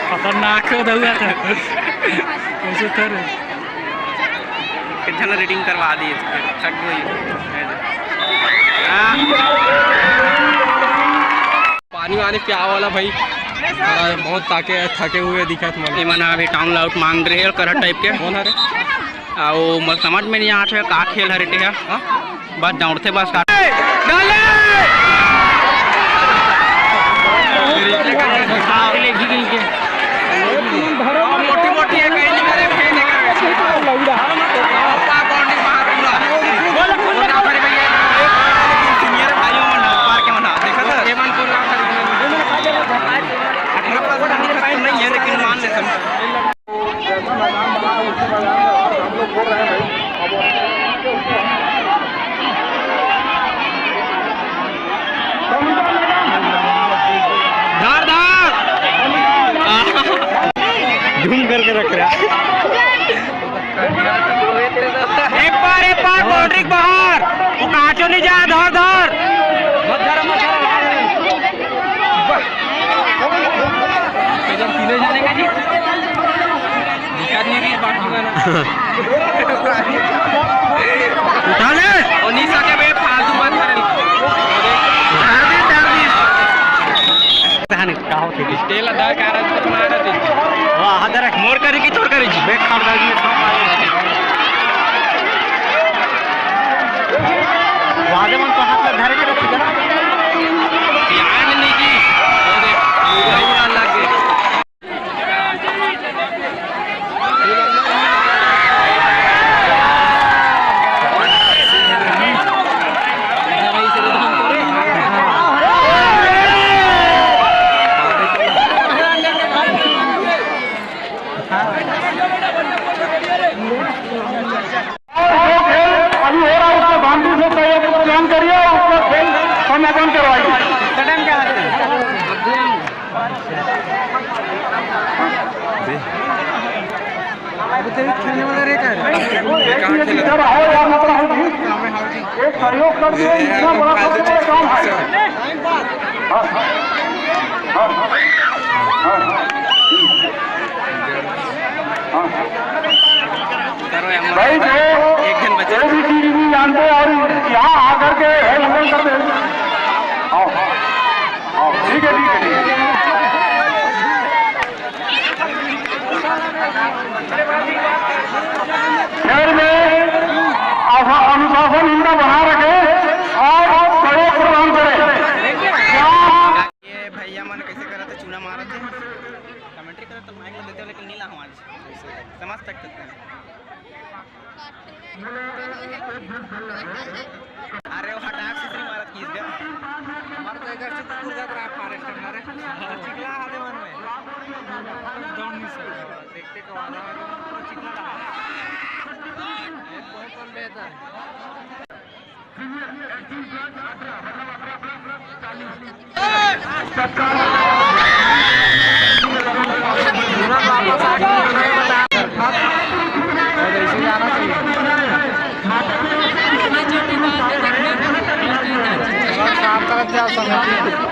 खतरनाक हुआ था कितना रेटिंग करवा दी थक गई। पानी वानी प्या वाला भाई बहुत थके हुए दिखा तुम्हारे मना अभी टाउन आउट मांग रहे हैं कर टाइप के कौन हरे और समझ में नहीं आते का खेल हरे है बस दौड़ते बस मोटी मोटी है कहीं नहीं करे फेन है सीनियर भाइयों मना पार के मना देखा था एवन को नहीं है लेकिन मान ले सब झूम करके रख रहा एक बार बाउंड्री बाहर वो काचो नहीं जा धर धर तीनों जाने का जी दिखा दिए कि बाकी वाला उठा ले और नीचा के बे फालतू बात करे धान का होते स्टेल अदा कर रहा है बना रहा है वाह हदर मोड़ करे की छोड़ करे जी बैक खाड़ दागी में सब वादे मन तो हाथ में धर के रख जरा यार नहीं की पूरा लग गया खेलने वाला रहता है सहयोग कर दिए इतना बड़ा काम है भाई जो एक दिन बचे भी चीज नहीं जानते और यहाँ आकर के हेल्प कर दे ठीक है शहर में अनुशासन इनका बना रखे और सहयोग प्रदान करें। ये भैया मन कैसे कर रहे थे चूना मारा थे कमेंट्री कर तो माइक में देते हो लेकिन नीला हमारे समझ सकते हैं। अरे वो हटाक से मारा किस गया हमारे तो इधर से कुकुर का रहा फॉरेस्ट हमारे चिकला आधे मन में डोंट मिस देखते को वाला चिकला रहा एक बहुत कम बेहतर पूरा वापस आ गया और ऐसे जाना चाहिए काम करते हैं